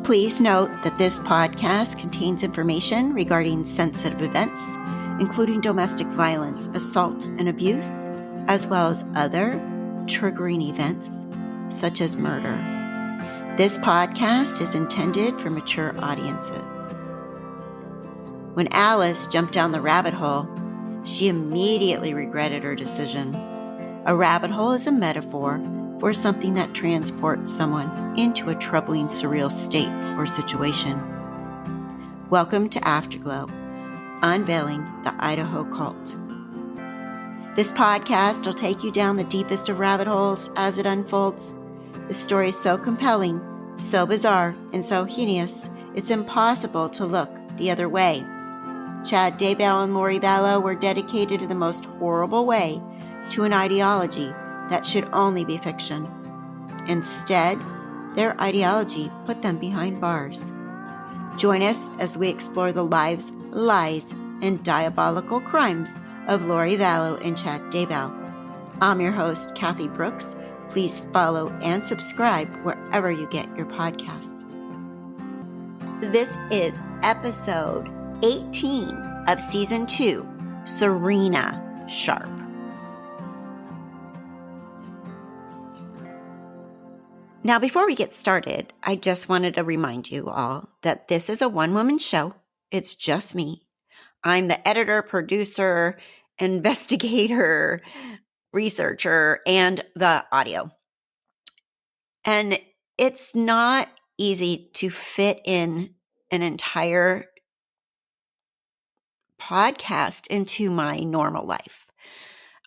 Please note that this podcast contains information regarding sensitive events, including domestic violence, assault, and abuse, as well as other triggering events, such as murder. This podcast is intended for mature audiences. When Alice jumped down the rabbit hole, she immediately regretted her decision. A rabbit hole is a metaphor for something that transports someone into a troubling, surreal state or situation. Welcome to Afterglow, unveiling the Idaho Cult. This podcast will take you down the deepest of rabbit holes as it unfolds. The story is so compelling, so bizarre, and so heinous, it's impossible to look the other way. Chad Daybell and Lori Vallow were dedicated in the most horrible way to an ideology that should only be fiction. Instead, their ideology put them behind bars. Join us as we explore the lives, lies, and diabolical crimes of Lori Vallow and Chad Daybell. I'm your host, Kathy Brooks. Please follow and subscribe wherever you get your podcasts. This is episode 18 of season 2, Serena Sharp. Now, before we get started, I just wanted to remind you all that this is a one-woman show. It's just me. I'm the editor, producer, investigator, researcher, and the audio. And it's not easy to fit in an entire podcast into my normal life.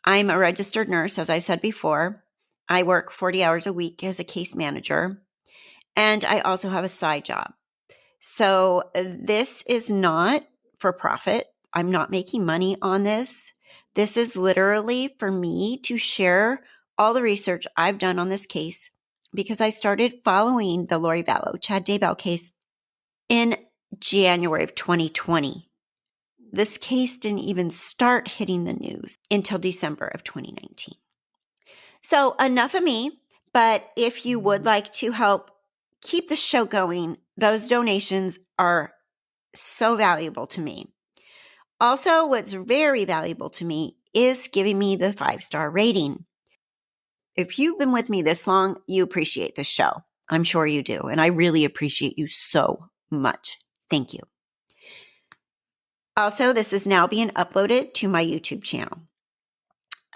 I'm a registered nurse, as I said before. I work 40 hours a week as a case manager, and I also have a side job. So this is not for profit. I'm not making money on this. This is literally for me to share all the research I've done on this case because I started following the Lori Vallow, Chad Daybell case in January of 2020. This case didn't even start hitting the news until December of 2019. So enough of me, but if you would like to help keep the show going, those donations are so valuable to me. Also, what's very valuable to me is giving me the 5-star rating. If you've been with me this long, you appreciate the show. I'm sure you do, and I really appreciate you so much. Thank you. Also, this is now being uploaded to my YouTube channel.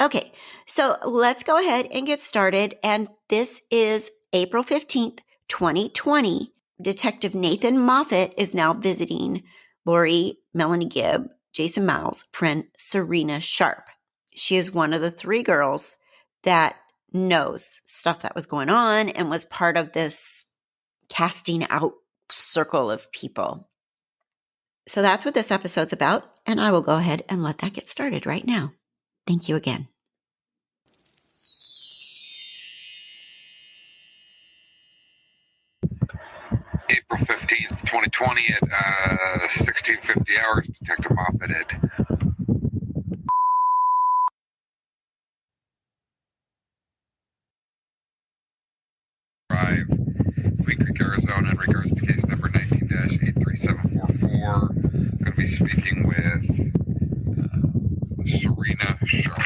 Okay, so let's go ahead and get started. And this is April 15th, 2020. Detective Nathan Moffett is now visiting Lori, Melanie Gibb, Jason Miles' friend Serena Sharp. She is one of the 3 girls that knows stuff that was going on and was part of this casting out circle of people. So that's what this episode's about, and I will go ahead and let that get started right now. Thank you again. April 15th, 2020 at 16:50 hours, Detective Moffett at Drive, Queen Creek, Arizona, in regards to case number 19-83744. I'm going to be speaking with Serena Sharp.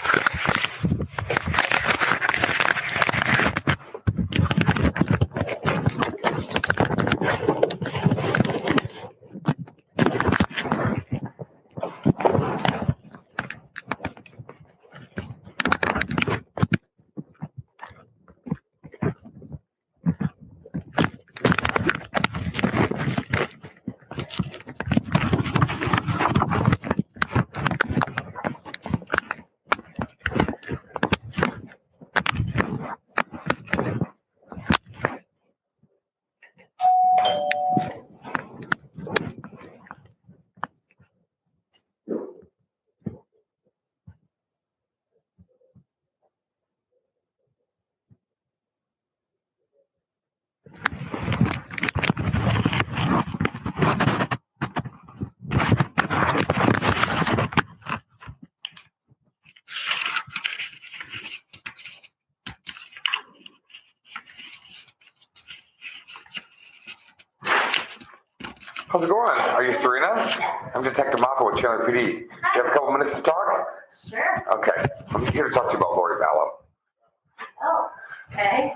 How's it going? Are you Serena? Yes. I'm Detective Moffett with Chandler PD. You have a couple minutes to talk? Sure. Okay. I'm here to talk to you about Lori Vallow. Oh, okay.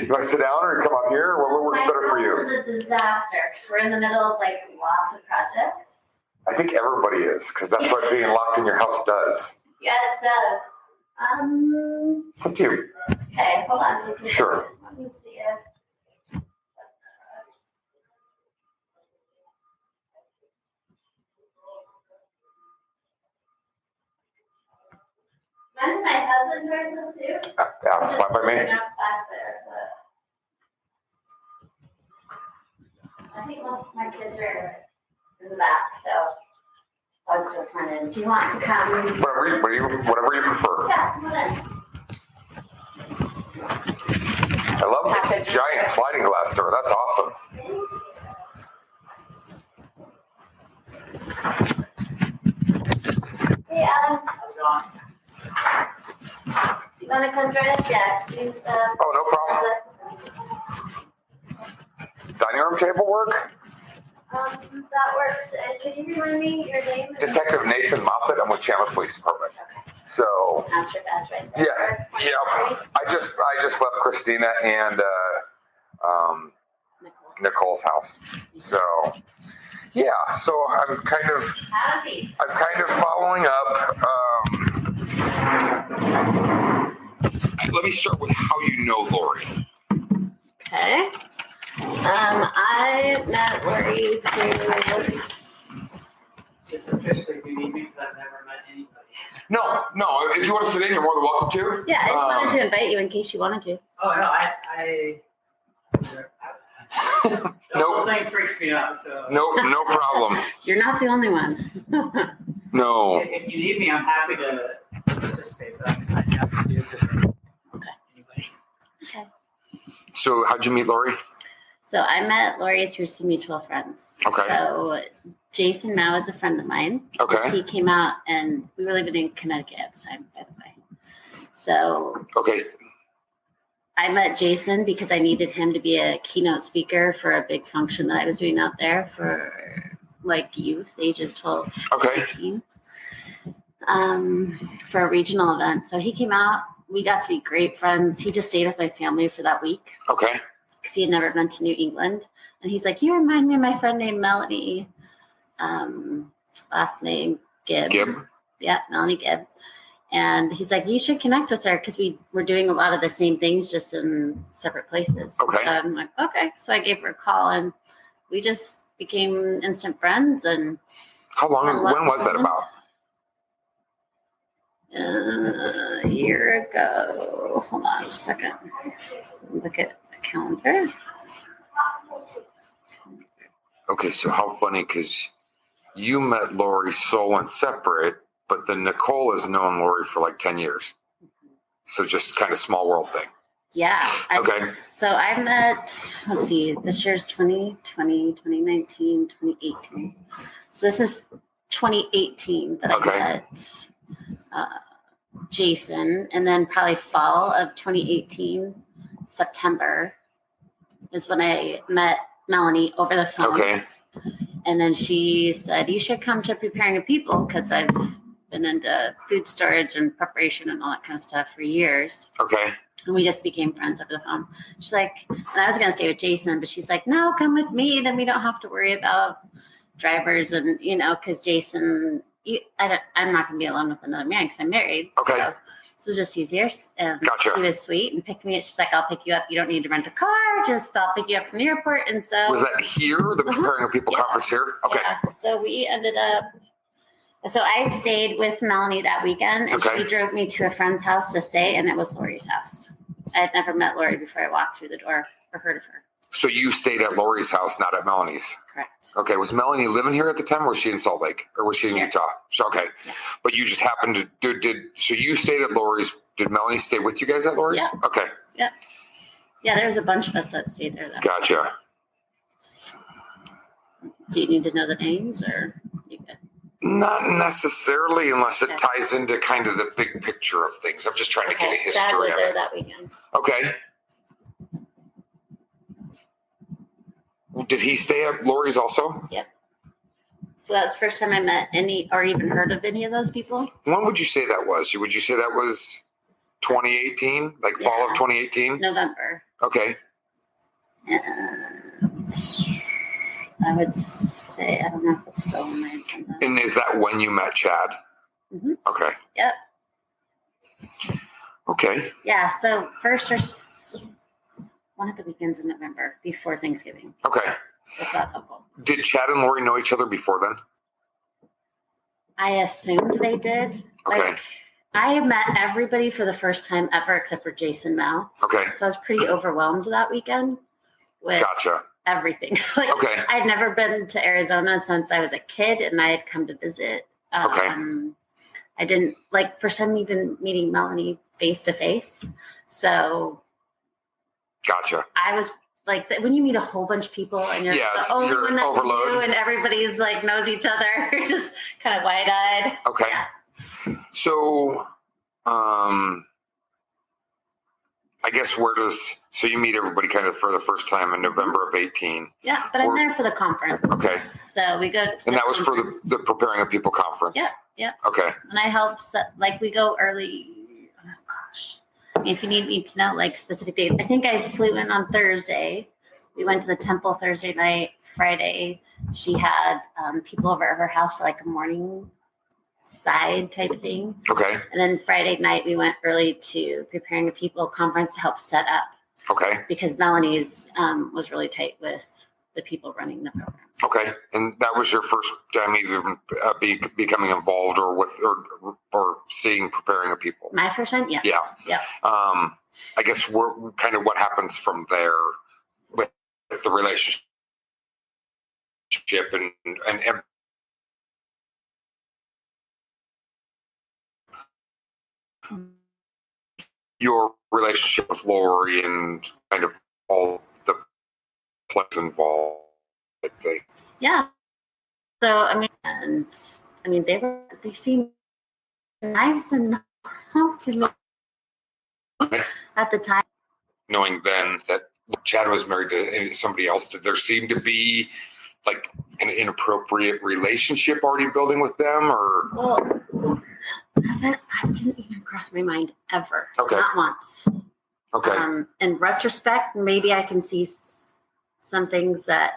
You want to sit down or come out here? What works better for you? This is a disaster because we're in the middle of like lots of projects. I think everybody is, because that's what being locked in your house does. Yeah, it does. It's up to you. Okay, hold on. Just a Sure. second. Let me see it. When did my husband join this too? That's fine by me. Back there, but I think most of my kids are in the back, so bugs are front end. Do you want to come? Whatever you prefer. Yeah, come on in. I love the giant sliding glass door. That's awesome. Hey, Adam. Do you want to come join us? Yes. Oh, no problem. Dining room table work? That works. And can you remind me your name? Detective Nathan Moffett. I'm with Chandler Police Department. Okay. So. That's your badge right there. Yeah. I just left Christina and Nicole's house. So. Yeah. So I'm kind of following up. Let me start with how you know Lori. Okay. I met Lori through. Just officially, you need me because I've never met anybody. No. If you want to sit in, you're more than welcome to. Yeah, I just wanted to invite you in case you wanted to. Oh no, I the whole thing freaks me out. So No problem. You're not the only one. No. if you need me, I'm happy to participate. But I have to do it with anybody. Okay. So how'd you meet Lori? So I met Lori through some mutual friends. Okay. So Jason Mao is a friend of mine. Okay. He came out, and we were living in Connecticut at the time, by the way. So Okay. I met Jason because I needed him to be a keynote speaker for a big function that I was doing out there for like youth, ages 12 to 18, for a regional event. So he came out. We got to be great friends. He just stayed with my family for that week. Okay. Because he had never been to New England. And he's like, you remind me of my friend named Melanie. Last name Gibb. Yeah, Melanie Gibb. And he's like, you should connect with her because we were doing a lot of the same things just in separate places. Okay. So I'm like, okay. So I gave her a call and we just became instant friends. And how long? When was that about? A year ago. Hold on a second. Look at the calendar. Okay, so how funny, because you met Lori sole and separate, but then Nicole has known Lori for like 10 years. So just kind of small world thing. Yeah. Okay. So I met, let's see, this year's 2020, 2019, 2018. So this is 2018 that I met Jason, and then probably fall of 2018, September, is when I met Melanie over the phone. Okay. And then she said, you should come to Preparing the People because I've been into food storage and preparation and all that kind of stuff for years. Okay. And we just became friends over the phone. She's like, and I was going to stay with Jason, but she's like, no, come with me. Then we don't have to worry about drivers and, because Jason, I'm not going to be alone with another man because I'm married. Okay. So it was just easier. And Gotcha. She was sweet and picked me up. She's like, I'll pick you up. You don't need to rent a car. I'll pick you up from the airport. And so. Was that here, the Preparing the People conference here? Okay. Yeah. So we ended up. So I stayed with Melanie that weekend, and she drove me to a friend's house to stay, and it was Lori's house. I had never met Lori before I walked through the door or heard of her. So you stayed at Lori's house, not at Melanie's? Correct. Okay. Was Melanie living here at the time, or was she in Salt Lake? Or was she in Utah? So, okay. Yeah. But you just happened to so you stayed at Lori's. Did Melanie stay with you guys at Lori's? Yeah. Okay. Yep. Yeah, there was a bunch of us that stayed there, though. Gotcha. Do you need to know the names, or you good? Not necessarily, unless it ties into kind of the big picture of things. I'm just trying to get a history Dad was of there it. that weekend. Okay. Did he stay at Lori's also? Yep. So that's the first time I met any or even heard of any of those people. When would you say that was? Would you say that was 2018? Like fall of 2018? November. Okay. I would say, I don't know if it's still on my agenda. And is that when you met Chad? Mm-hmm. Okay. Yep. Okay. Yeah, so first or one of the weekends in November before Thanksgiving. Okay. If that's helpful. Did Chad and Lori know each other before then? I assumed they did. Okay. Like, I met everybody for the first time ever except for Jason Mao. Okay. So I was pretty overwhelmed that weekend with Gotcha. everything. Like, Okay. I'd never been to Arizona since I was a kid, and I had come to visit. Okay. I didn't, like, first time even meeting Melanie face to face. So Gotcha. I was like, when you meet a whole bunch of people and you're Yes, the only you're one that's overload. you and everybody's like knows each other, you're just kind of wide eyed. Okay. Yeah. So, I guess so you meet everybody kind of for the first time in November of 18. Yeah, but I'm there for the conference. Okay. So we go to And the that was for conference. the Preparing of People conference. Yeah, yeah. Okay. And I help like we go early. Oh gosh. If you need me to know like specific dates, I think I flew in on Thursday. We went to the temple Thursday night. Friday, she had people over at her house for like a morning side type thing. Okay. And then Friday night, we went early to Preparing a People conference to help set up. Okay. Because Melanie's was really tight with the people running the program. Okay. And that was your first time even becoming involved or seeing Preparing a People? My first time? Yes. Yeah. Yeah. I guess we're kind of what happens from there with the relationship and your relationship with Lori and kind of all the players involved, I think. Yeah. So I mean, they seemed nice and to me Okay. at the time. Knowing then that Chad was married to somebody else, did there seem to be like an inappropriate relationship already building with them, or? Well, that didn't even cross my mind ever. Okay. Not once. Okay. In retrospect, maybe I can see some things but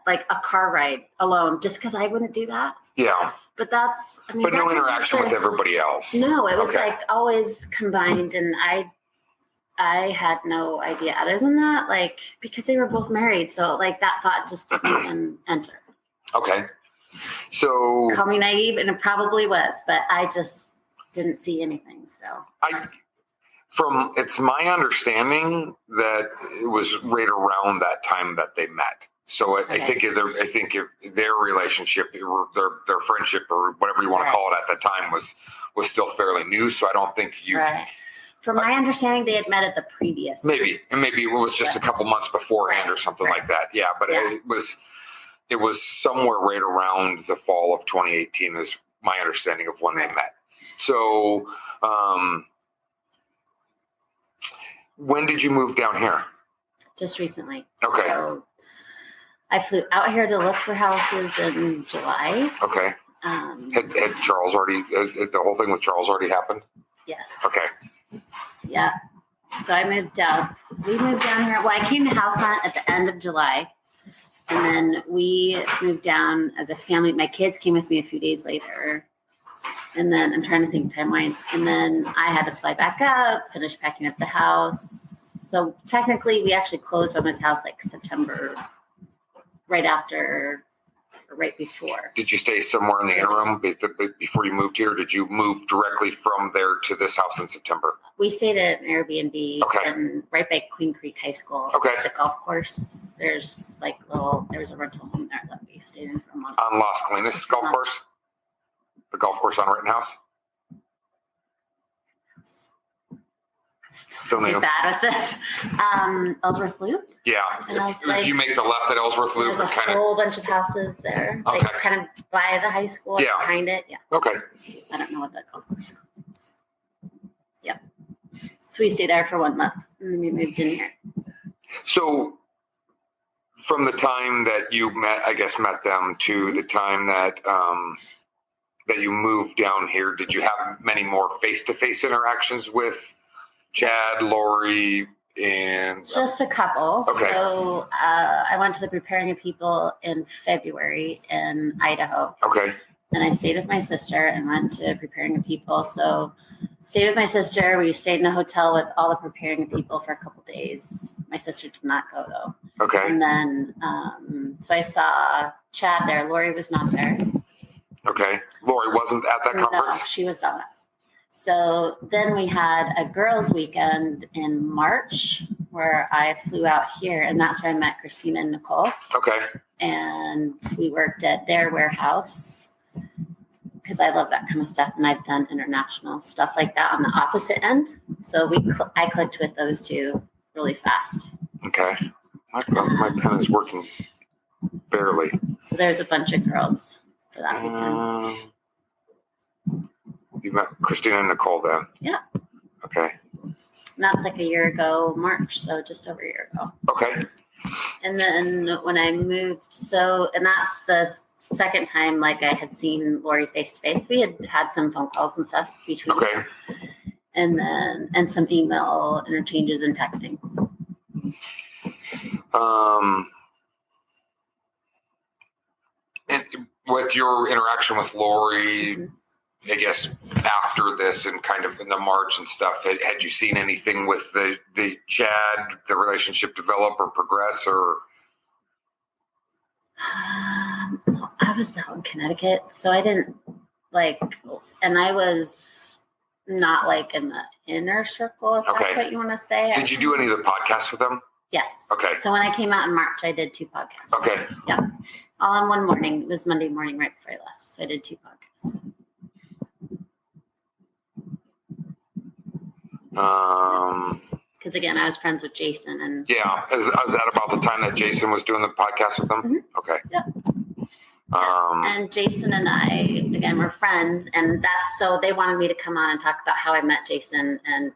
like a car ride alone, just because I wouldn't do that. Yeah. But that's, but no interaction with everybody else. No, it was Okay. like always combined, and I had no idea other than that, like, because they were both married, so like that thought just didn't even enter. Okay. So Call me naive, and it probably was, but I just didn't see anything. So it's my understanding that it was right around that time that they met. So I think their relationship, their friendship, or whatever you want to call it at the time, was still fairly new. So I don't think you. Right. From my understanding, they had met at the previous. Maybe it was just a couple months beforehand or something like that. Yeah, but it was somewhere right around the fall of 2018 is my understanding of when they met. So, when did you move down here? Just recently. Okay. So I flew out here to look for houses in July. Okay. Had Charles already, the whole thing with Charles already happened? Yes. Okay. Yeah. So I moved down. We moved down here. Well, I came to house hunt at the end of July. And then we moved down as a family. My kids came with me a few days later. And then I'm trying to think timeline. And then I had to fly back up, finish packing up the house. So technically, we actually closed on this house like September, right after or right before. Did you stay somewhere in the interim before you moved here? Did you move directly from there to this house in September? We stayed at an Airbnb right by Queen Creek High School. Okay. The golf course. There's there's a rental home there that we stayed in for a month. On Las Colinas golf course? The golf course on Rittenhouse? Still new. Bad with this. Ellsworth Loop. Yeah. If you make the left at Ellsworth Loop, there's a whole bunch of houses there. Okay. Like kind of by the high school, behind it. Yeah. Okay. I don't know what that golf course is called. Yep. So we stayed there for 1 month, and then we moved in here. So From the time that you met them to the time that that you moved down here, did you have many more face-to-face interactions with Chad, Lori, and just a couple? Okay. So I went to the Preparing of People in February in Idaho. Okay. And I stayed with my sister and went to Preparing of People. So stayed with my sister. We stayed in a hotel with all the Preparing of People for a couple days. My sister did not go though. Okay. And then so I saw Chad there. Lori was not there. Okay. Lori wasn't at that No, conference? she was not. So then we had a girls' weekend in March where I flew out here, and that's where I met Christina and Nicole. Okay. And we worked at their warehouse because I love that kind of stuff, and I've done international stuff like that on the opposite end. So I clicked with those two really fast. Okay. My pen is working barely. So there's a bunch of girls for that weekend. You met Christina and Nicole then? Yeah. Okay. And that's like a year ago, March, so just over a year ago. Okay. And then when I moved, and that's the second time like I had seen Lori face to face. We had some phone calls and stuff between. Okay. And some email interchanges and texting. And with your interaction with Lori, I guess after this and kind of in the March and stuff, had you seen anything with the Chad, the relationship develop or progress, or? I was out in Connecticut, so I didn't and I was not like in the inner circle, if that's what you want to say. Did you do any of the podcasts with them? Yes. Okay. So when I came out in March, I did 2 podcasts. Okay. Yeah. All in one morning. It was Monday morning right before I left. So I did 2 podcasts. Because again, I was friends with Jason and is that about the time that Jason was doing the podcast with them? Mm-hmm. Okay. Yep. And Jason and I again were friends, and so they wanted me to come on and talk about how I met Jason and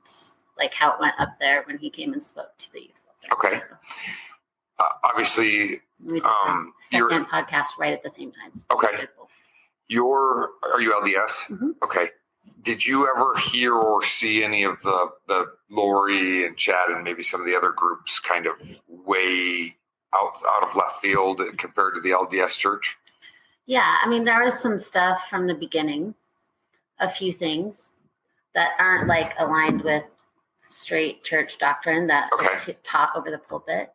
like how it went up there when he came and spoke to the youth. Okay. So, obviously, we did the second podcast right at the same time. Okay. Are you LDS? Mm-hmm. Okay. Did you ever hear or see any of the Lori and Chad and maybe some of the other groups kind of way out of left field compared to the LDS church? Yeah, I mean, there was some stuff from the beginning, a few things that aren't like aligned with straight church doctrine that is taught over the pulpit.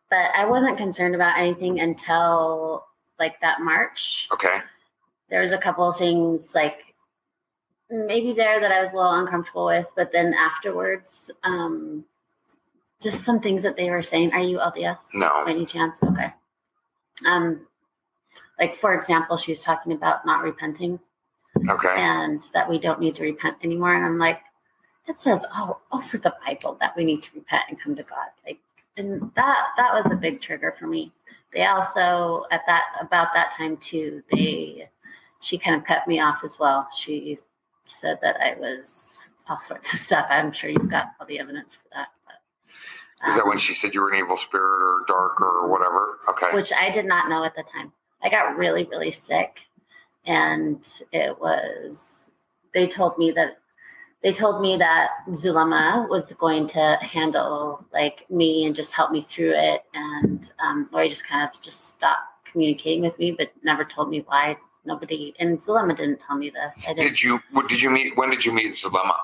But I wasn't concerned about anything until like that March. Okay. There was a couple of things like maybe there that I was a little uncomfortable with, but then afterwards, just some things that they were saying. Are you LDS? No. By any chance? Okay. Like for example, she was talking about not repenting. Okay. And that we don't need to repent anymore. And I'm like, it says all over the Bible that we need to repent and come to God. Like, and that was a big trigger for me. They also about that time too, she kind of cut me off as well. She said that I was all sorts of stuff. I'm sure you've got all the evidence for that. But, is that when she said you were an evil spirit or dark or whatever? Okay. Which I did not know at the time. I got really, really sick, and they told me that Zulema was going to handle like me and just help me through it. And Lori just kind of just stopped communicating with me, but never told me why. Nobody, and Zulema didn't tell me this. I didn't. When did you meet Zulema?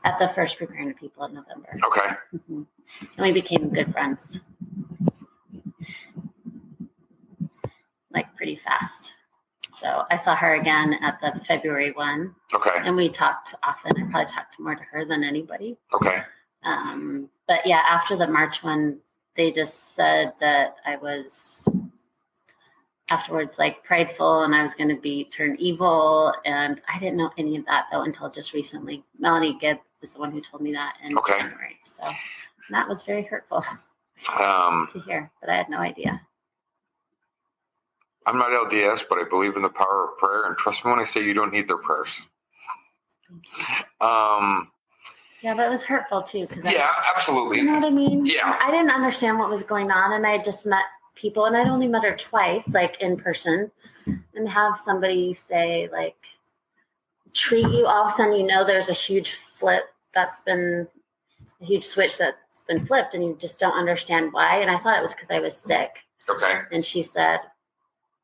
At the first Preparing of People in November. Okay. Mm-hmm. And we became good friends. Like pretty fast. So I saw her again at the February one. Okay. And we talked often. I probably talked more to her than anybody. Okay. But yeah, after the March one, they just said that I was afterwards like prideful and I was going to turn evil. And I didn't know any of that though until just recently. Melanie Gibb was the one who told me that in January. So that was very hurtful to hear, but I had no idea. I'm not LDS, but I believe in the power of prayer, and trust me when I say you don't need their prayers. Yeah, but it was hurtful too. Yeah, absolutely. You know what I mean? Yeah. I didn't understand what was going on, and I just met people, and I'd only met her twice, like in person, and have somebody say, like, treat you, all of a sudden, you know, there's a huge flip that's been a huge switch that's been flipped, and you just don't understand why. And I thought it was because I was sick. Okay. And she said,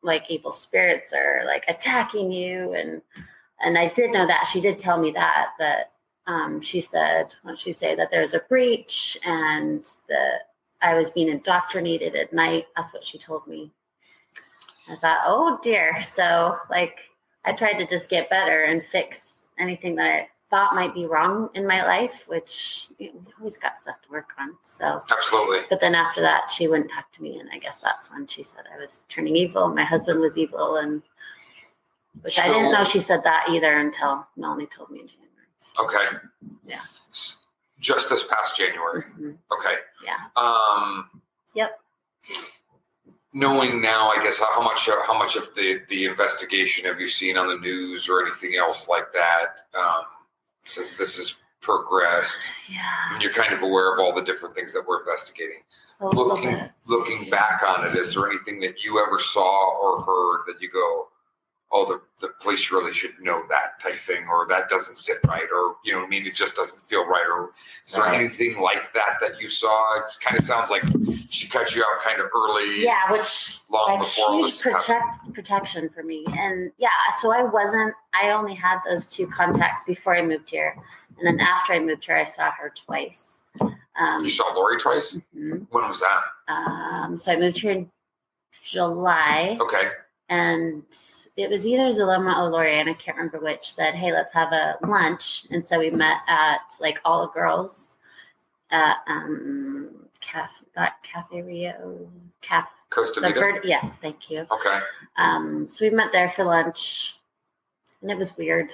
like, evil spirits are like attacking you, and I did know that. She did tell me that she said, what did she say, that there's a breach and that I was being indoctrinated at night. That's what she told me. I thought, oh dear. So, like, I tried to just get better and fix anything that I thought might be wrong in my life, which, you know, we've always got stuff to work on. So Absolutely. But then after that, she wouldn't talk to me, and I guess that's when she said I was turning evil. My husband was evil, and which I didn't know she said that either until Melanie told me in January. Okay. Yeah. Just this past January. Mm-hmm. Okay. Yeah. Yep. Knowing now, I guess, how much of the investigation have you seen on the news or anything else like that, since this has progressed? Yeah. And you're kind of aware of all the different things that we're investigating. Looking back on it, is there anything that you ever saw or heard that you go, oh, the police really should know that type thing, or that doesn't sit right, or, you know what I mean, it just doesn't feel right, or is there anything like that you saw? It kind of sounds like she cut you out kind of early. Yeah, which long before all huge this protection for me. And yeah, so I only had those two contacts before I moved here. And then after I moved here, I saw her twice. You saw Lori twice? Mm-hmm. When was that? So I moved here in July. Okay. And it was either Zulema or Lori, and I can't remember which, said, hey, let's have a lunch. And so we met at, like, all the girls at Cafe Rio. Costa Vida? Yes, thank you. Okay. So we met there for lunch, and it was weird.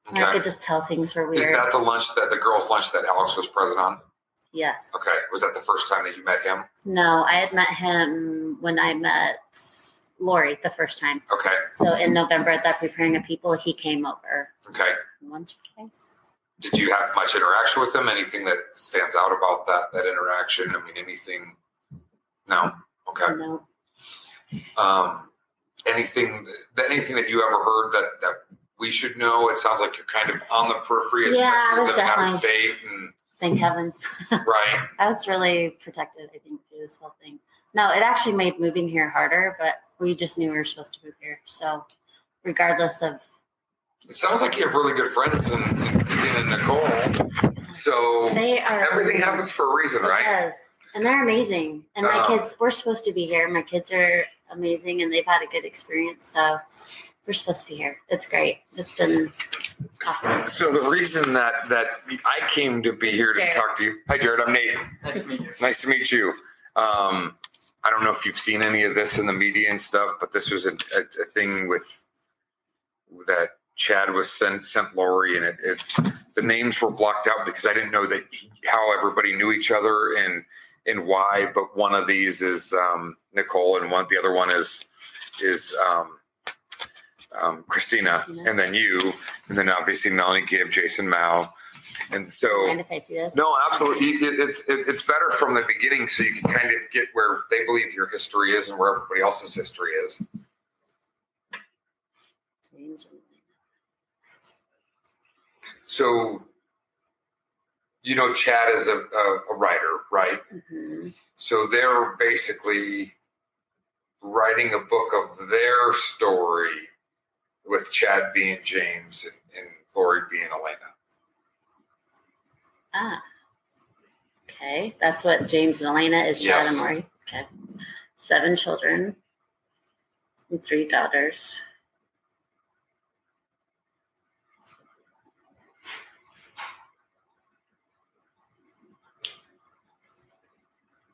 Okay. I could just tell things were weird. Is that the girls' lunch that Alex was present on? Yes. Okay. Was that the first time that you met him? No, I had met him when I met Lori the first time. Okay. So in November at that Preparing of People, he came over. Okay. Once or twice. Did you have much interaction with him? Anything that stands out about that interaction? I mean, anything? No. Okay. No. Anything that you ever heard that we should know? It sounds like you're kind of on the periphery, especially living out of state. And thank heavens. Right. I was really protected, I think, through this whole thing. No, it actually made moving here harder, but we just knew we were supposed to move here. So regardless of... It sounds like you have really good friends in Christina and Nicole. So everything happens for a reason, right? It does. And they're amazing. And my kids, we're supposed to be here. My kids are amazing, and they've had a good experience. So we're supposed to be here. It's great. It's been awesome. So the reason that I came to be here to talk to you. Hi, Jared. I'm Nate. Nice to meet you. Nice to meet you. I don't know if you've seen any of this in the media and stuff, but this was a thing with that Chad was sent Lori, and the names were blocked out because I didn't know how everybody knew each other and why. But one of these is Nicole, and the other one is Christina, and then you, and then obviously Melanie Gibb, Jason Mao. And so, mind if I see this? No, absolutely. It's better from the beginning, so you can kind of get where they believe your history is and where everybody else's history is. So, you know, Chad is a writer, right? Mm-hmm. So they're basically writing a book of their story with Chad being James and Lori being Elena. Ah. Okay. That's what James and Elena is, Chad and Lori. Okay. 7 children and 3 daughters.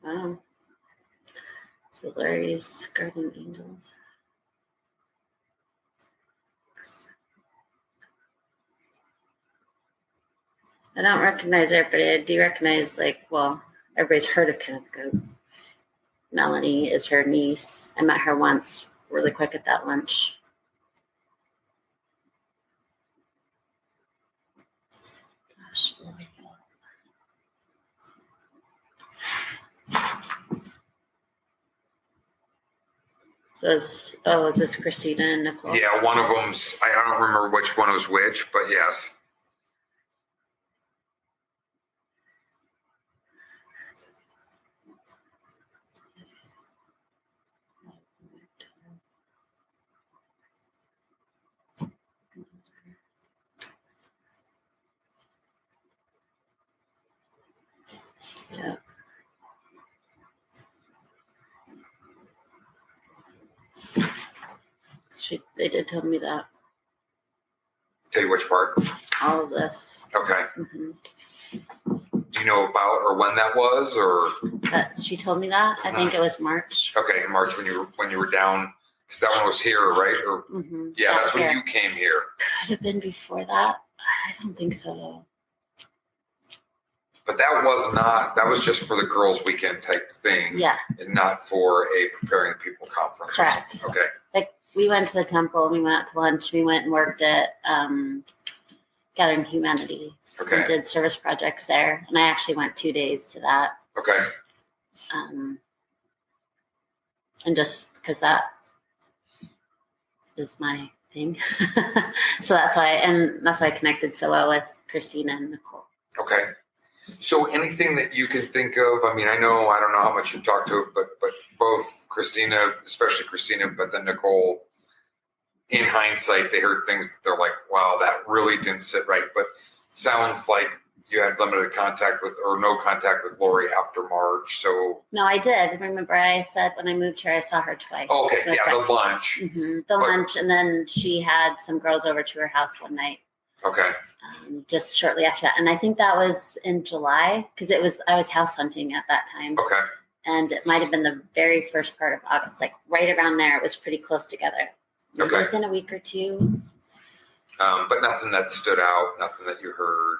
Wow. So Lori's guardian angels. I don't recognize everybody. I do recognize, everybody's heard of Kenneth Goat. Melanie is her niece. I met her once really quick at that lunch. Gosh, So is this Christina and Nicole? Yeah, one of them's, I don't remember which one was which, but yes. Yeah. They did tell me that. Tell you which part? All of this. Okay. Mm-hmm. Do you know about or when that was, or? She told me that. I think it was March. Okay, in March when you were down, because that one was here, right? Or yeah, that's when you came here. Could have been before that. I don't think so though. But that was not. That was just for the girls' weekend type thing. Yeah. And not for a preparing the people conference. Correct. Okay. Like we went to the temple. We went out to lunch. We went and worked at Gathering Humanity. Okay. And did service projects there, and I actually went 2 days to that. Okay. And just because that is my thing, so that's why I connected so well with Christina and Nicole. Okay. So anything that you can think of? I mean, I don't know how much you talked to, but both Christina, especially Christina, but then Nicole. In hindsight, they heard things that they're like, "Wow, that really didn't sit right." But sounds like you had limited contact with, or no contact with Lori after March. So no, I did. Remember, I said when I moved here, I saw her twice. Okay, yeah, the lunch. Mm-hmm. Lunch, and then she had some girls over to her house one night. Okay. Just shortly after that, and I think that was in July because I was house hunting at that time. Okay. And it might have been the very first part of August, like right around there. It was pretty close together. Maybe Okay. within a week or two. But nothing that stood out, nothing that you heard.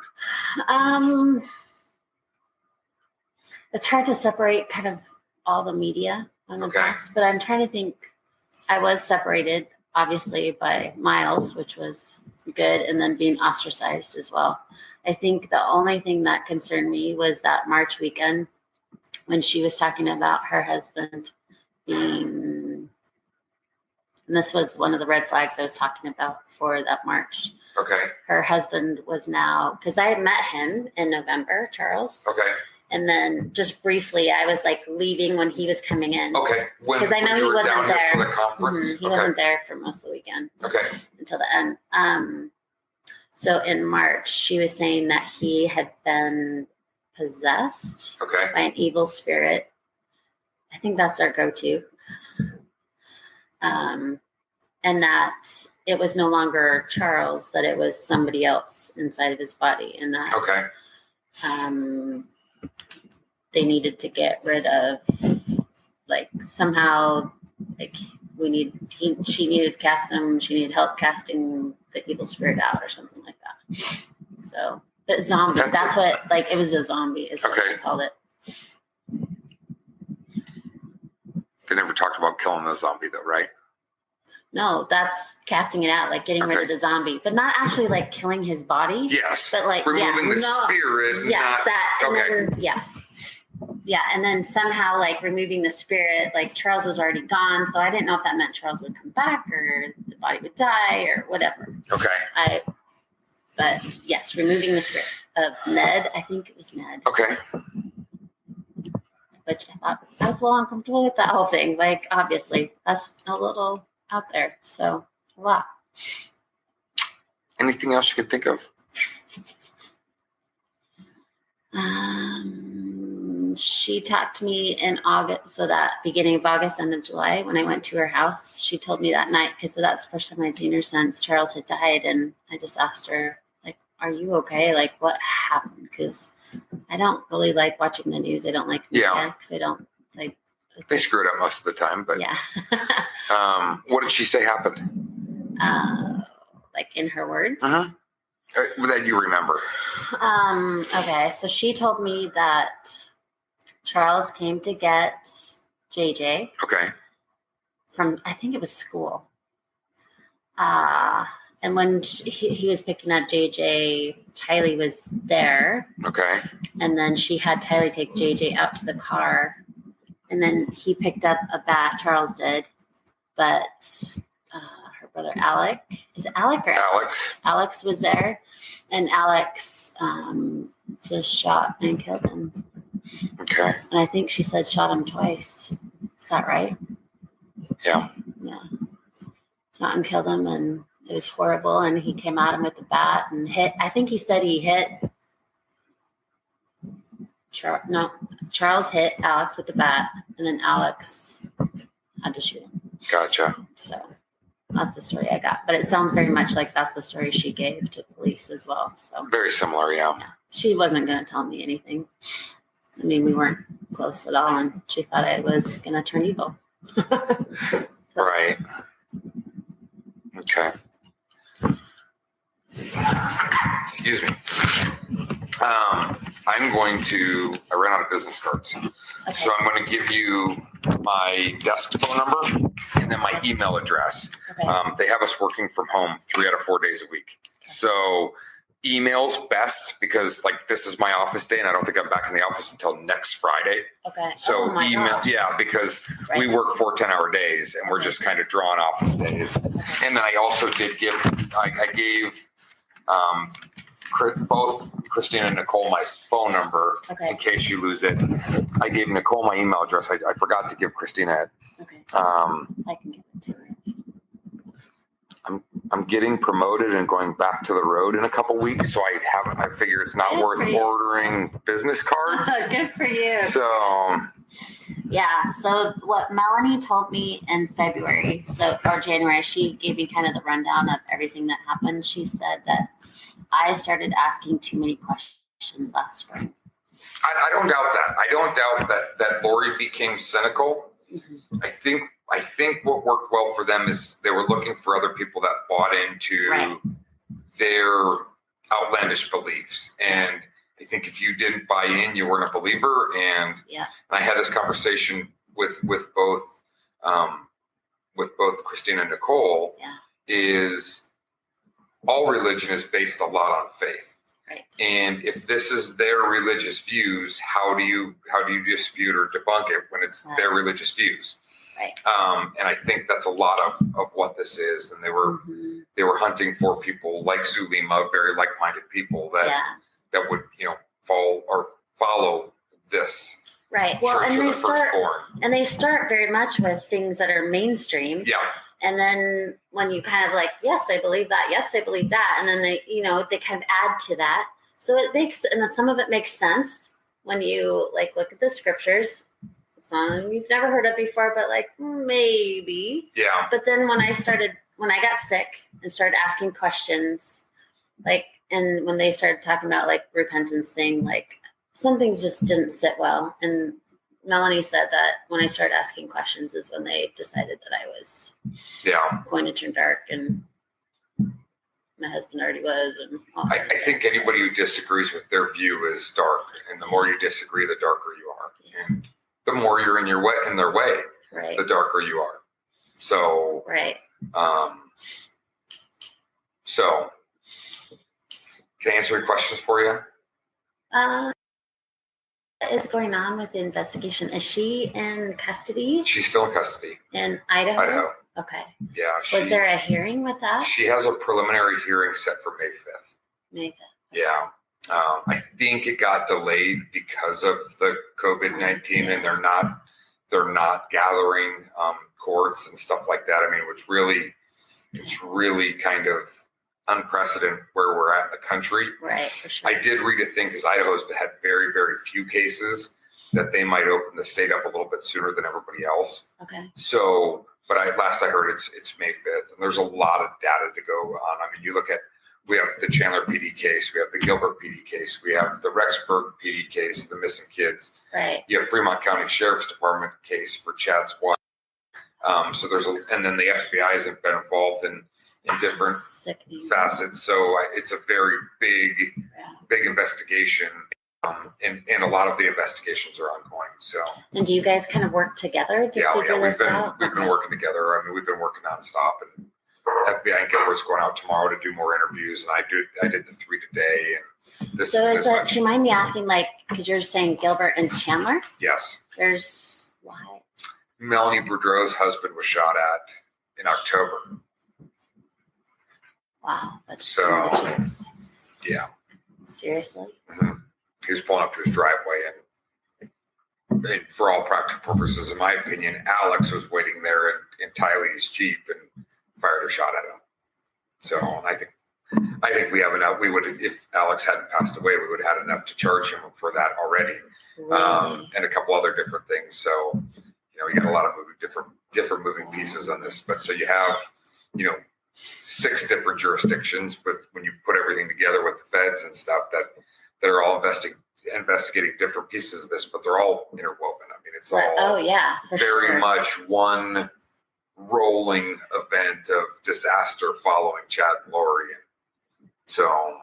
It's hard to separate kind of all the media on the past, but I'm trying to think. I was separated, obviously, by Miles, which was good, and then being ostracized as well. I think the only thing that concerned me was that March weekend when she was talking about her husband being. And this was one of the red flags I was talking about for that March. Okay. Her husband was now, because I had met him in November, Charles. Okay. And then just briefly, I was like leaving when he was coming in. Okay. Because I know he wasn't there for the conference. Mm-hmm. He wasn't there for most of the weekend. Okay. Until the end. So in March, she was saying that he had been possessed by an evil spirit. I think that's their go-to. And that it was no longer Charles, that it was somebody else inside of his body, and that they needed to get rid of, like somehow, like she needed to cast him. She needed help casting the evil spirit out, or something like that. So, but zombie. That's what, like, it was a zombie, is what she called it. They never talked about killing the zombie, though, right? No, that's casting it out, like getting rid of the zombie, but not actually like killing his body. Yes. But like removing the spirit. Yes, and then somehow like removing the spirit. Like Charles was already gone, so I didn't know if that meant Charles would come back or the body would die or whatever. Okay. But yes, removing the spirit of Ned. I think it was Ned. Okay. Which I thought I was a little uncomfortable with that whole thing. Like obviously, that's a little out there, so a lot. Anything else you could think of? She talked to me in August, so that beginning of August, end of July, when I went to her house. She told me that night, because that's the first time I'd seen her since Charles had died, and I just asked her, like, are you okay? Like, what happened? Because I don't really like watching the news. I don't like media, because I don't like. They screwed up most of the time, but yeah. What did she say happened? Like in her words? That you remember. Okay, so she told me that Charles came to get JJ. Okay. From, I think it was school. And when he was picking up JJ, Tylee was there. Okay. And then she had Tylee take JJ out to the car. And then he picked up a bat, Charles did, but her brother Alec, is it Alec or Alex. Alex was there, and Alex just shot and killed him. Okay. And I think she said shot him twice. Is that right? Yeah. Yeah. Shot and killed him, and it was horrible. And he came at him with the bat and hit. I think he said he hit. Charles hit Alex with the bat, and then Alex had to shoot him. Gotcha. So that's the story I got. But it sounds very much like that's the story she gave to police as well. So Very similar, yeah. she wasn't going to tell me anything. I mean, we weren't close at all, and she thought I was going to turn evil. Right. Okay. Excuse me. I ran out of business cards. Okay. So I'm going to give you my desk phone number and then my email address. Okay. They have us working from home 3 out of 4 days a week. So email's best because this is my office day and I don't think I'm back in the office until next Friday. Okay. So email, because we work 4 10-hour days and we're just kind of drawing office days. And then I also did I gave both Christina and Nicole my phone number in case you lose it. I gave Nicole my email address. I forgot to give Christina it. Okay. I can give it to her. I'm getting promoted and going back to the road in a couple weeks, so I figure it's not worth ordering business cards. Good for you. So yeah. So what Melanie told me in February, or January, she gave me kind of the rundown of everything that happened. She said that I started asking too many questions last spring. I don't doubt that. I don't doubt that Lori became cynical. Mm-hmm. I think what worked well for them is they were looking for other people that bought into their outlandish beliefs. And I think if you didn't buy in, you weren't a believer. And I had this conversation with both Christina and Nicole. Is all religion is based a lot on faith. Right. And if this is their religious views, how do you dispute or debunk it when it's their religious views? Right. And I think that's a lot of what this is. And they were hunting for people like Zulema, very like-minded people that would follow this. Right. Well, and they start very much with things that are mainstream. Yeah. And then when you kind of yes, I believe that. Yes, I believe that. And then they kind of add to that. So it makes, and some of it makes sense when you look at the scriptures. It's something you've never heard of before, but maybe. Yeah. But then when I got sick and started asking questions, and when they started talking about repentance thing, some things just didn't sit well. And Melanie said that when I started asking questions is when they decided that I was going to turn dark, and my husband already was. And I think anybody who disagrees with their view is dark, and the more you disagree, the darker you are, and the more you're in their way, the darker you are. So so can I answer any questions for you? What is going on with the investigation? Is she in custody? She's still in custody. In Idaho? Idaho. Okay. Yeah. Was there a hearing with that? She has a preliminary hearing set for May 5th. May 5th. Yeah. I think it got delayed because of the COVID-19 and they're not gathering courts and stuff like that. I mean, it's really kind of unprecedented where we're at in the country. Right, for sure. I did read a thing because Idaho's had very, very few cases that they might open the state up a little bit sooner than everybody else. Okay. So, but last I heard it's May 5th, and there's a lot of data to go on. I mean, you look at, we have the Chandler PD case, we have the Gilbert PD case, we have the Rexburg PD case, the missing kids. Right. You have Fremont County Sheriff's Department case for Chad Swat. So and then the FBI has been involved in different facets. So it's a very big investigation. And a lot and a lot of the investigations are ongoing. So. And do you guys kind of work together to figure this out? We've been working together. I mean, we've been working nonstop, and FBI and Gilbert's going out tomorrow to do more interviews, and I did the 3 today. And this. So do you mind me asking, because you're saying Gilbert and Chandler? Yes. There's why? Melanie Boudreau's husband was shot at. in October. Wow. That's So, ridiculous. yeah. Seriously? Mm-hmm. He was pulling up to his driveway, and for all practical purposes, in my opinion, Alex was waiting there in Tylee's Jeep and fired a shot at him. So I think we have enough. We would, if Alex hadn't passed away, we would have had enough to charge him for that already, Really? and a couple other different things. So, you got a lot of different moving pieces on this. But so you have, 6 different jurisdictions with, when you put everything together with the feds and stuff that are all investigating different pieces of this, but they're all interwoven. I mean, it's all very much one rolling event of disaster following Chad and Lori. So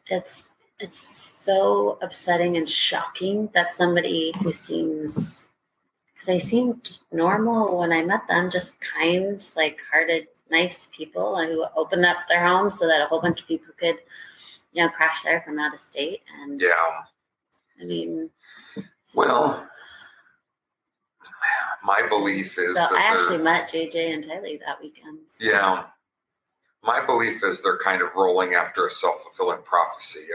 it's so upsetting and shocking that somebody who seems, because they seemed normal when I met them, just kind, like hearted, nice people who opened up their homes so that a whole bunch of people could, crash there from out of state. And I mean, well, my belief is that I actually met JJ and Tylee that weekend. So. Yeah. My belief is they're kind of rolling after a self-fulfilling prophecy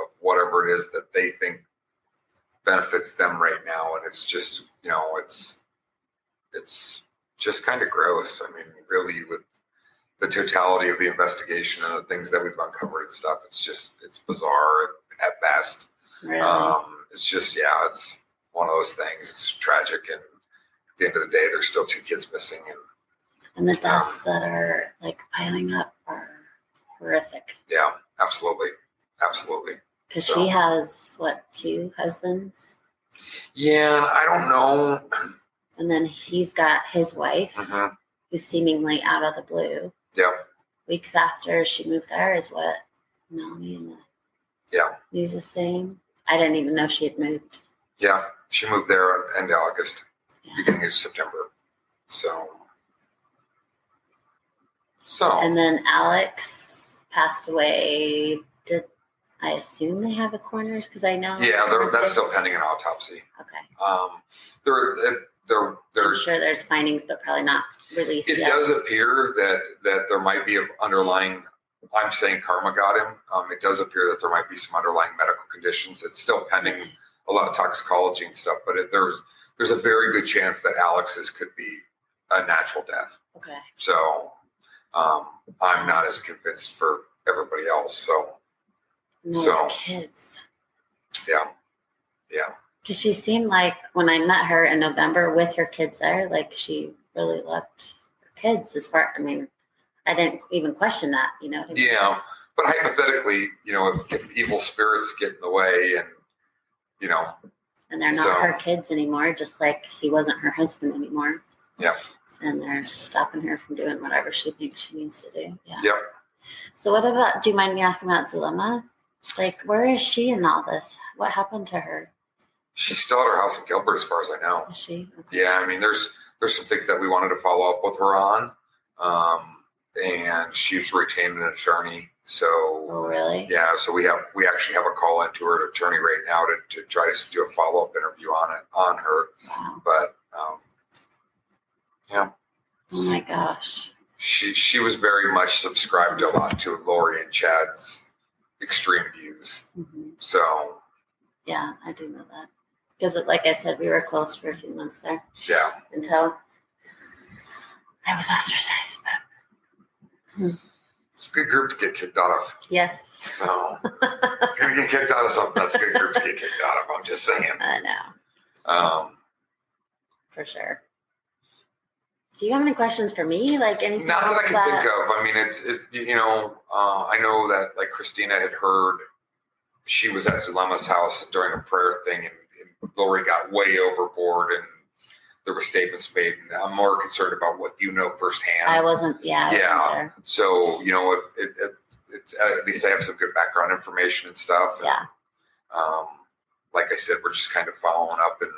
of whatever it is that they think benefits them right now. And it's just, it's just kind of gross. I mean, really, with the totality of the investigation and the things that we've uncovered and stuff, it's bizarre at best. Really? It's just, it's one of those things. It's tragic. And at the end of the day, there's still 2 kids missing. And the deaths that are like piling up are horrific. Yeah, absolutely. Absolutely. Because she has, 2 husbands? Yeah, I don't know. And then he's got his wife, who's seemingly out of the blue. Yeah. Weeks after she moved there is what Melanie and the news is saying. I didn't even know she had moved. Yeah, she moved there end of August, beginning of September. So. And then Alex passed away. Did I assume they have a coroner's? Because I know. Yeah, that's still pending an autopsy. Okay. I'm sure there's findings, but probably not released yet. It does appear that there might be an underlying. I'm saying karma got him. It does appear that there might be some underlying medical conditions. It's still pending a lot of toxicology and stuff, but there's a very good chance that Alex's could be a natural death. Okay. So. I'm not as convinced for everybody else. So, kids. Yeah. Because she seemed like when I met her in November with her kids there, like she really loved her kids. I didn't even question that, Yeah, but hypothetically, if evil spirits get in the way, and and they're not her kids anymore, just like he wasn't her husband anymore. Yeah. And they're stopping her from doing whatever she thinks she needs to do. Yeah. Yep. So what about, do you mind me asking about Zulema? Like, where is she in all this? What happened to her? She's still at her house in Gilbert, as far as I know. Is she? Okay. Yeah, I mean, there's some things that we wanted to follow up with her on. And she's retained an attorney. So. Oh, really? Yeah, so we actually have a call into her attorney right now to try to do a follow-up interview on her. Wow. But, yeah. Oh my gosh. She was very much subscribed a lot to Lori and Chad's extreme views. Mm-hmm. So. Yeah, I do know that. Because, like I said, we were close for a few months there. Yeah. Until I was ostracized. But. It's a good group to get kicked out of. Yes. So. You're going to get kicked out of something. That's a good group to get kicked out of. I'm just saying. I know. For sure. Do you have any questions for me? Like anything? Not that I can think of. I mean, I know that like Christina had heard she was at Zulema's house during a prayer thing, and Lori got way overboard, and there were statements made. And I'm more concerned about what you know firsthand. I wasn't there. So it's at least I have some good background information and stuff. Yeah. And, like I said, we're just kind of following up, and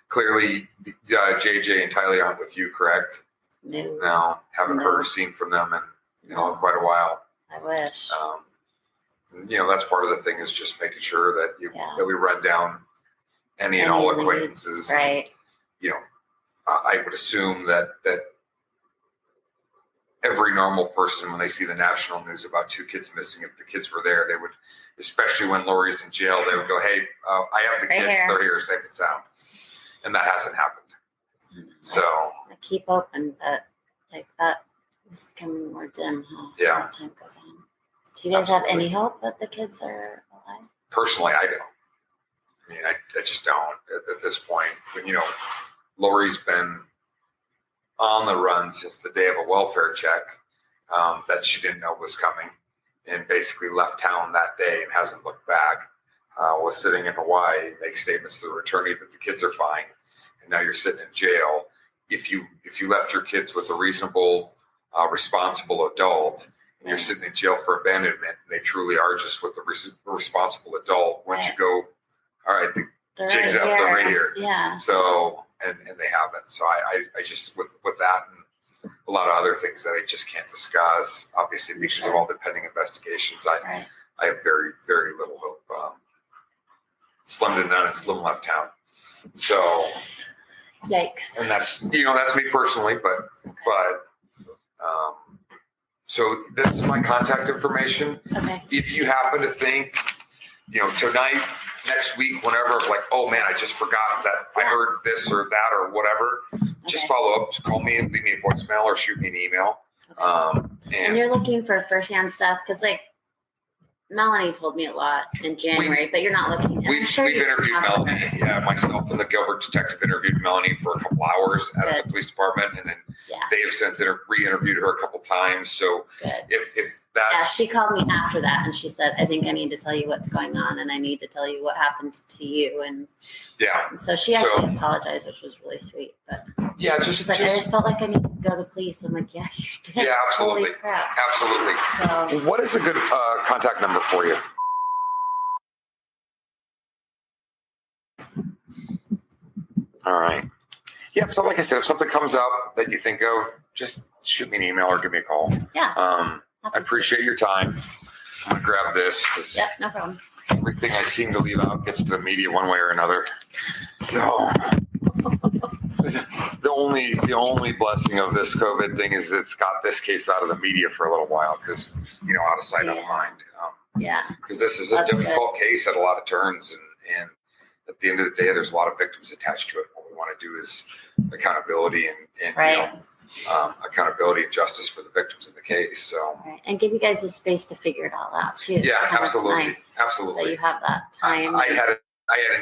clearly, JJ and Tylee aren't with you, correct? No, haven't heard or seen from them in quite a while. I wish. That's part of the thing is just making sure that that we run down any and all acquaintances. Right. I would assume that every normal person, when they see the national news about 2 kids missing, if the kids were there, they would, especially when Lori's in jail, they would go, hey, I have the kids, they're here safe and sound. And that hasn't happened. So I keep open, but like that is becoming more dim as time goes on. Do you guys have any hope that the kids are alive? Personally, I don't. I mean, I just don't at this point. When, Lori's been on the run since the day of a welfare check that she didn't know was coming, and basically left town that day and hasn't looked back. Was sitting in Hawaii, make statements to the attorney that the kids are fine, and now you're sitting in jail. If you left your kids with a reasonable, responsible adult, and you're sitting in jail for abandonment, and they truly are just with a responsible adult, once you go, all right, the jig's up, they're right here. Yeah. So, and they haven't. So I just, with that and a lot of other things that I just can't discuss, obviously because of all the pending investigations, I have very, very little hope. Slim to none, and Slim left town. So, yikes. And that's me personally, but so this is my contact information. Okay. If you happen to think, tonight, next week, whenever, like, oh man, I just forgot that I heard this or that or whatever, just follow up, just call me and leave me a voicemail or shoot me an email. Okay. And you're looking for firsthand stuff, because like Melanie told me a lot in January, but you're not looking. We've interviewed Melanie. Yeah, myself and the Gilbert detective interviewed Melanie for a couple hours at the police department, and then they have since re-interviewed her a couple times. So if that's she called me after that, and she said, "I think I need to tell you what's going on, and I need to tell you what happened to you." And so she actually apologized, which was really sweet. But she's like, "I just felt like I need to go to the police." I'm like, "Yeah, you did." Yeah, absolutely. Holy crap. Absolutely. So, what is a good contact number for you? All right. Yeah. So, like I said, if something comes up that you think of, just shoot me an email or give me a call. Yeah. I appreciate your time. I'm gonna grab this. Yep, no problem. Everything I seem to leave out gets to the media one way or another. So the only blessing of this COVID thing is it's got this case out of the media for a little while, because it's out of sight, out of mind. Because this is a difficult case at a lot of turns, and at the end of the day, there's a lot of victims attached to it. What we want to do is accountability and accountability and justice for the victims in the case. So and give you guys the space to figure it all out too. Yeah, it's absolutely, nice absolutely. that you have that time. I had an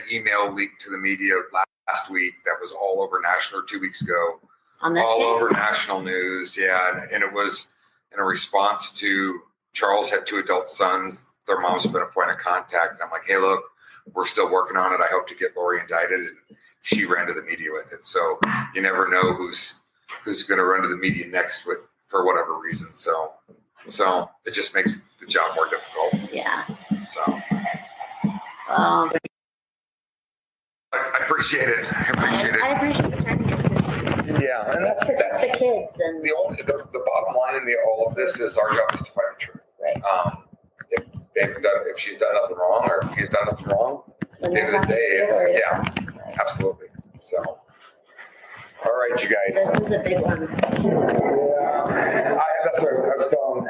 email leaked to the media last week that was all over national, or 2 weeks ago, on this all case? over national news. Yeah, and it was in a response to Charles had 2 adult sons. Their mom's been a point of contact, and I'm like, hey, look, we're still working on it. I hope to get Lori indicted, and she ran to the media with it. So you never know who's going to run to the media next for whatever reason. So it just makes the job more difficult. Yeah. So I appreciate it. I appreciate your time. Yeah, and that's the kids. And the bottom line in all of this is our job is to find the truth. Right. If she's done nothing wrong, or if he's done nothing wrong, at the end of the day, it's absolutely. So, all right, you guys. This is a big one. Yeah, that's what I was telling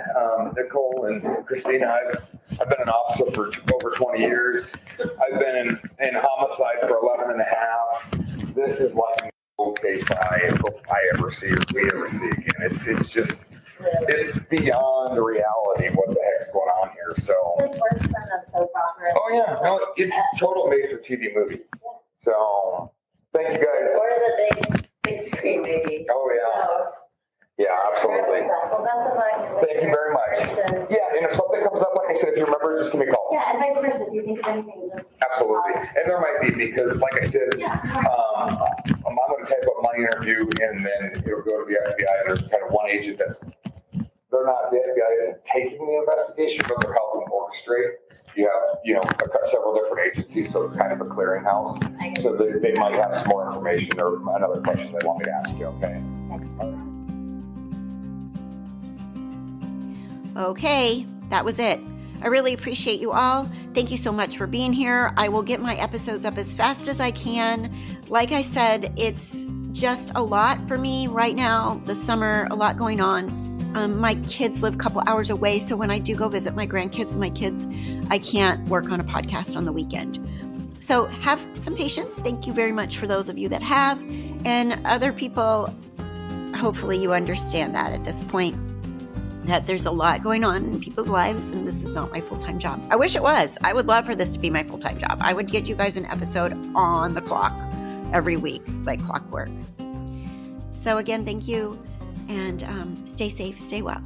Nicole and Christina. I've been an officer for over 20 years. I've been in homicide for 11 and a half. This is like no case I ever see or we ever see again. It's just. It's beyond reality what the heck's going on here. So. Oh yeah, no, it's a total made-for-TV movie. So, thank you guys. Or the big screen maybe. Oh yeah. Yeah, absolutely. Well, best of luck. Thank you very much. Yeah, and if something comes up, like I said, if you remember, just give me a call. Yeah, and vice versa. If you think of anything, just. Absolutely, and there might be, because, like I said, I'm going to type up my interview, and then it'll go to the FBI, and there's kind of one agent they're not the FBI isn't taking the investigation, but they're helping orchestrate. You have, several different agencies, so it's kind of a clearinghouse. So they might have some more information or another question they want me to ask you. Okay. Okay, that was it. I really appreciate you all. Thank you so much for being here. I will get my episodes up as fast as I can. Like I said, it's just a lot for me right now, this summer, a lot going on. My kids live a couple hours away, so when I do go visit my grandkids and my kids, I can't work on a podcast on the weekend. So have some patience. Thank you very much for those of you that have. And other people, hopefully you understand that at this point, that there's a lot going on in people's lives, and this is not my full-time job. I wish it was. I would love for this to be my full-time job. I would get you guys an episode on the clock every week, like clockwork. So again, thank you. And stay safe, stay well.